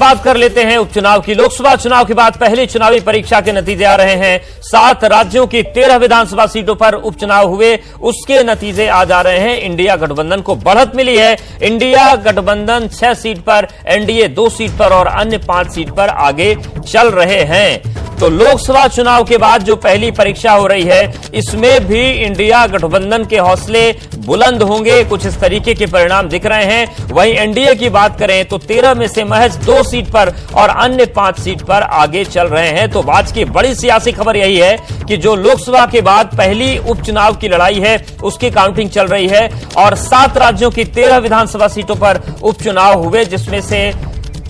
बात कर लेते हैं उपचुनाव की। लोकसभा चुनाव के बाद पहली चुनावी परीक्षा के नतीजे आ रहे हैं। 7 राज्यों की 13 विधानसभा सीटों पर उपचुनाव हुए, उसके नतीजे आज आ रहे हैं। इंडिया गठबंधन को बढ़त मिली है। इंडिया गठबंधन 6 सीट पर, एनडीए 2 सीट पर और अन्य 5 सीट पर आगे चल रहे हैं। तो लोकसभा चुनाव के बाद जो पहली परीक्षा हो रही है, इसमें भी इंडिया गठबंधन के हौसले बुलंद होंगे। कुछ इस तरीके के परिणाम दिख रहे हैं। वहीं एनडीए की बात करें तो 13 में से महज 2 सीट पर और अन्य 5 सीट पर आगे चल रहे हैं। तो आज की बड़ी सियासी खबर यही है कि जो लोकसभा के बाद पहली उपचुनाव की लड़ाई है, उसकी काउंटिंग चल रही है और 7 राज्यों की 13 विधानसभा सीटों पर उपचुनाव हुए, जिसमें से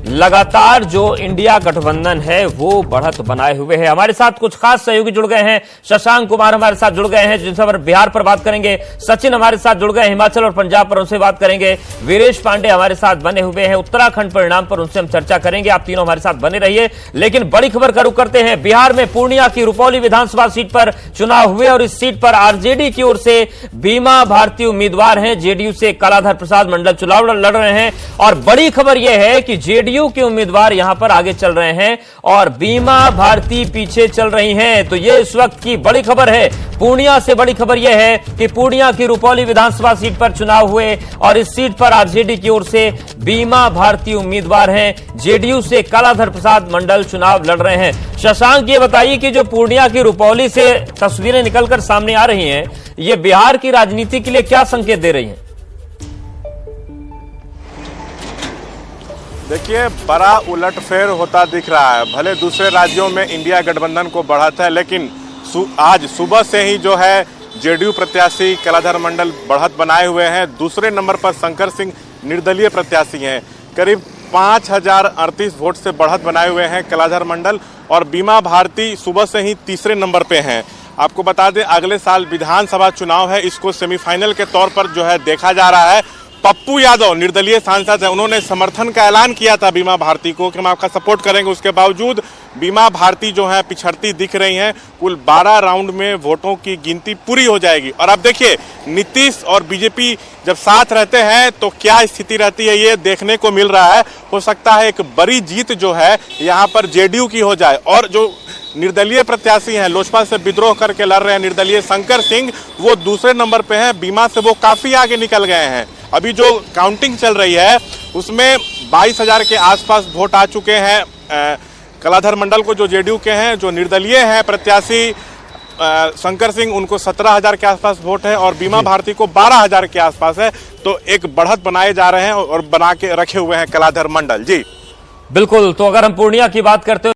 लगातार जो इंडिया गठबंधन है वो बढ़त बनाए हुए है। हमारे साथ कुछ खास सहयोगी जुड़ गए हैं। शशांक कुमार हमारे साथ जुड़ गए हैं, जिनसे पर बिहार पर बात करेंगे। सचिन हमारे साथ जुड़ गए हिमाचल और पंजाब पर, उनसे बात करेंगे। वीरेश पांडे हमारे साथ बने हुए हैं उत्तराखंड परिणाम पर, उनसे हम चर्चा करेंगे। आप तीनों हमारे साथ बने रहिए। लेकिन बड़ी खबर का रुख करते हैं। बिहार में पूर्णिया की रुपौली विधानसभा सीट पर चुनाव हुए और इस सीट पर आरजेडी की ओर से बीमा भारती उम्मीदवार हैं। जेडीयू से कलाधर प्रसाद मंडल चुनाव लड़ रहे हैं और बड़ी खबर यह है कि जेडीयू के उम्मीदवार यहां पर आगे चल रहे हैं और बीमा भारती पीछे चल रही हैं। तो यह इस वक्त की बड़ी खबर है। पूर्णिया से बड़ी खबर यह है कि पूर्णिया की रुपौली विधानसभा सीट पर चुनाव हुए और इस सीट पर आरजेडी की ओर से बीमा भारती उम्मीदवार हैं। जेडीयू से कलाधर प्रसाद मंडल चुनाव लड़ रहे हैं। शशांक, ये बताइए कि जो पूर्णिया की रुपौली से तस्वीरें निकलकर सामने आ रही हैं, ये बिहार की राजनीति के लिए क्या संकेत दे रही हैं? देखिए, बड़ा उलटफेर होता दिख रहा है। भले दूसरे राज्यों में इंडिया गठबंधन को बढ़त है, लेकिन आज सुबह से ही जो है जेडीयू प्रत्याशी कलाधर मंडल बढ़त बनाए हुए हैं। दूसरे नंबर पर शंकर सिंह निर्दलीय प्रत्याशी हैं। करीब 5038 वोट से बढ़त बनाए हुए हैं कलाधर मंडल और बीमा भारती सुबह से ही तीसरे नंबर पे हैं। आपको बता दें, अगले साल विधानसभा चुनाव है, इसको सेमीफाइनल के तौर पर जो है देखा जा रहा है। पप्पू यादव निर्दलीय सांसद है, उन्होंने समर्थन का ऐलान किया था बीमा भारती को कि हम आपका सपोर्ट करेंगे। उसके बावजूद बीमा भारती जो है पिछड़ती दिख रही हैं। कुल 12 राउंड में वोटों की गिनती पूरी हो जाएगी। और अब देखिए, नीतीश और बीजेपी जब साथ रहते हैं तो क्या स्थिति रहती है, ये देखने को मिल रहा है। हो सकता है एक बड़ी जीत जो है यहाँ पर जेडीयू की हो जाए। और जो निर्दलीय प्रत्याशी हैं, लोजपा से विद्रोह करके लड़ रहे हैं निर्दलीय शंकर सिंह, वो दूसरे नंबर पे हैं। बीमा से वो काफी आगे निकल गए हैं। अभी जो काउंटिंग चल रही है उसमें 22,000 के आसपास वोट आ चुके हैं कलाधर मंडल को, जो जेडीयू के हैं। जो निर्दलीय हैं प्रत्याशी शंकर सिंह, उनको 17,000 के आसपास वोट है और बीमा भारती को 12,000 के आसपास है। तो एक बढ़त बनाए जा रहे हैं और बना के रखे हुए हैं कलाधर मंडल। जी बिल्कुल। तो अगर हम पूर्णिया की बात करते हैं